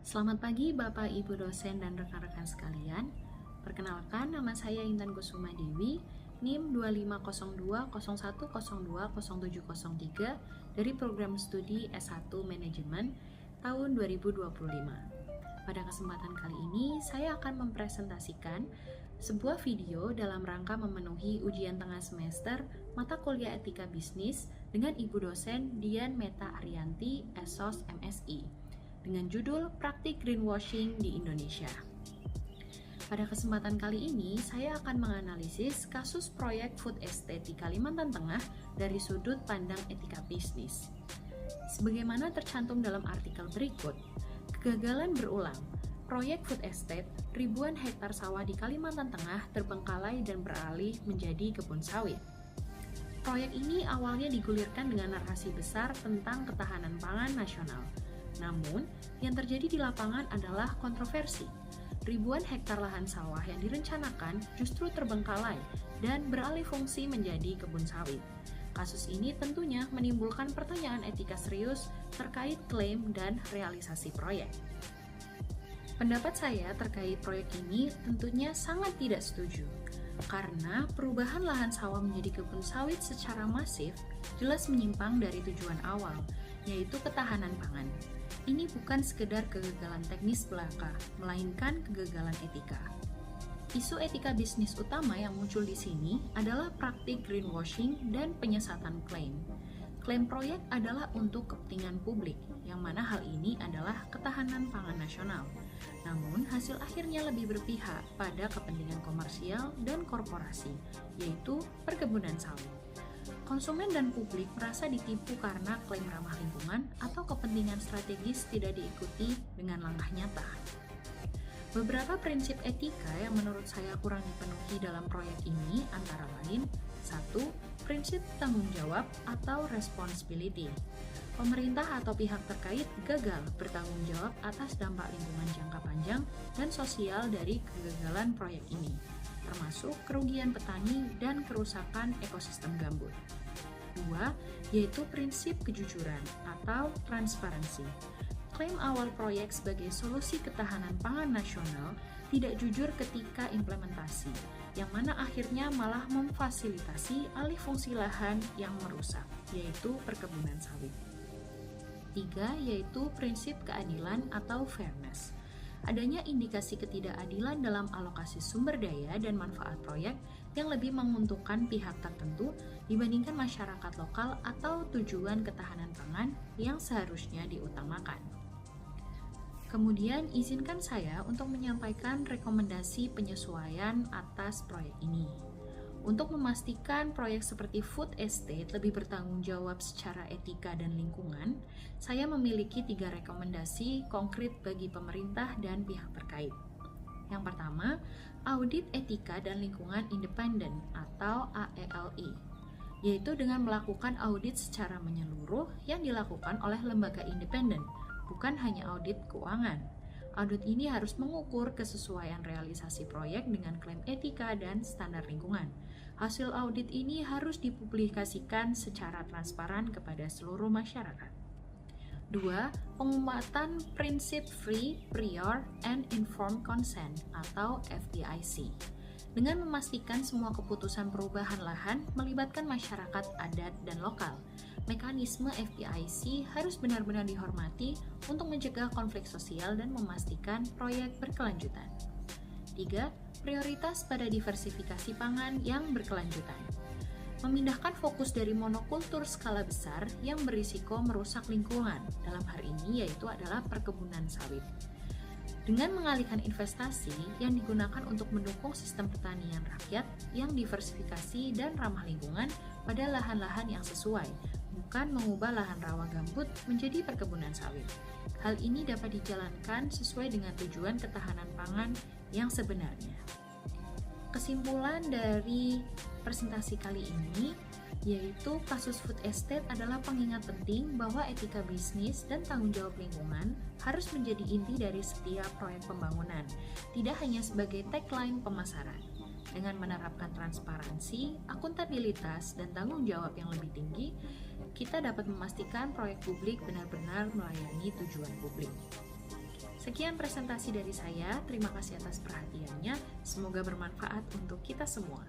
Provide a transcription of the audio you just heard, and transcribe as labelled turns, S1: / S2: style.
S1: Selamat pagi Bapak, Ibu dosen dan rekan-rekan sekalian. Perkenalkan, nama saya Intan Kusuma Dewi, NIM 250201020703 dari program studi S1 Manajemen tahun 2025. Pada kesempatan kali ini, saya akan mempresentasikan sebuah video dalam rangka memenuhi ujian tengah semester mata kuliah Etika Bisnis dengan Ibu dosen Dian Meta Ariyanti, ESOS MSI, dengan judul Praktik Greenwashing di Indonesia. Pada kesempatan kali ini, saya akan menganalisis kasus proyek food estate di Kalimantan Tengah dari sudut pandang etika bisnis. Sebagaimana tercantum dalam artikel berikut, kegagalan berulang. Proyek food estate, ribuan hektar sawah di Kalimantan Tengah terbengkalai dan beralih menjadi kebun sawit. Proyek ini awalnya digulirkan dengan narasi besar tentang ketahanan pangan nasional. Namun, yang terjadi di lapangan adalah kontroversi. Ribuan hektar lahan sawah yang direncanakan justru terbengkalai dan beralih fungsi menjadi kebun sawit. Kasus ini tentunya menimbulkan pertanyaan etika serius terkait klaim dan realisasi proyek. Pendapat saya terkait proyek ini tentunya sangat tidak setuju, karena perubahan lahan sawah menjadi kebun sawit secara masif jelas menyimpang dari tujuan awal, yaitu ketahanan pangan. Ini bukan sekedar kegagalan teknis belaka, melainkan kegagalan etika. Isu etika bisnis utama yang muncul di sini adalah praktik greenwashing dan penyesatan klaim. Klaim proyek adalah untuk kepentingan publik, yang mana hal ini adalah ketahanan pangan nasional. Namun, hasil akhirnya lebih berpihak pada kepentingan komersial dan korporasi, yaitu perkebunan sawit. Konsumen dan publik merasa ditipu karena klaim ramah lingkungan atau kepentingan strategis tidak diikuti dengan langkah nyata. Beberapa prinsip etika yang menurut saya kurang dipenuhi dalam proyek ini antara lain: 1. Prinsip tanggung jawab atau responsibility. Pemerintah atau pihak terkait gagal bertanggung jawab atas dampak lingkungan jangka panjang dan sosial dari kegagalan proyek ini, termasuk kerugian petani dan kerusakan ekosistem gambut. 2. Yaitu prinsip kejujuran atau transparansi. Klaim awal proyek sebagai solusi ketahanan pangan nasional tidak jujur ketika implementasi, yang mana akhirnya malah memfasilitasi alih fungsi lahan yang merusak, yaitu perkebunan sawit. 3. Yaitu prinsip keadilan atau fairness. Adanya indikasi ketidakadilan dalam alokasi sumber daya dan manfaat proyek yang lebih menguntungkan pihak tertentu dibandingkan masyarakat lokal atau tujuan ketahanan pangan yang seharusnya diutamakan. Kemudian, izinkan saya untuk menyampaikan rekomendasi penyesuaian atas proyek ini. Untuk memastikan proyek seperti food estate lebih bertanggung jawab secara etika dan lingkungan, saya memiliki 3 rekomendasi konkret bagi pemerintah dan pihak terkait. Yang pertama, audit etika dan lingkungan independen atau AELI, yaitu dengan melakukan audit secara menyeluruh yang dilakukan oleh lembaga independen, bukan hanya audit keuangan. Audit ini harus mengukur kesesuaian realisasi proyek dengan klaim etika dan standar lingkungan. Hasil audit ini harus dipublikasikan secara transparan kepada seluruh masyarakat. 2. Penguatan prinsip Free, Prior, and Informed Consent atau FPIC. Dengan memastikan semua keputusan perubahan lahan melibatkan masyarakat adat dan lokal. Mekanisme FPIC harus benar-benar dihormati untuk mencegah konflik sosial dan memastikan proyek berkelanjutan. 3. Prioritas pada diversifikasi pangan yang berkelanjutan. Memindahkan fokus dari monokultur skala besar yang berisiko merusak lingkungan, dalam hal ini yaitu adalah perkebunan sawit. Dengan mengalihkan investasi yang digunakan untuk mendukung sistem pertanian rakyat yang diversifikasi dan ramah lingkungan pada lahan-lahan yang sesuai, bukan mengubah lahan rawa gambut menjadi perkebunan sawit. Hal ini dapat dijalankan sesuai dengan tujuan ketahanan pangan yang sebenarnya. Kesimpulan dari presentasi kali ini yaitu kasus food estate adalah pengingat penting bahwa etika bisnis dan tanggung jawab lingkungan harus menjadi inti dari setiap proyek pembangunan, tidak hanya sebagai tagline pemasaran. Dengan menerapkan transparansi, akuntabilitas, dan tanggung jawab yang lebih tinggi, kita dapat memastikan proyek publik benar-benar melayani tujuan publik. Sekian presentasi dari saya, terima kasih atas perhatiannya, semoga bermanfaat untuk kita semua.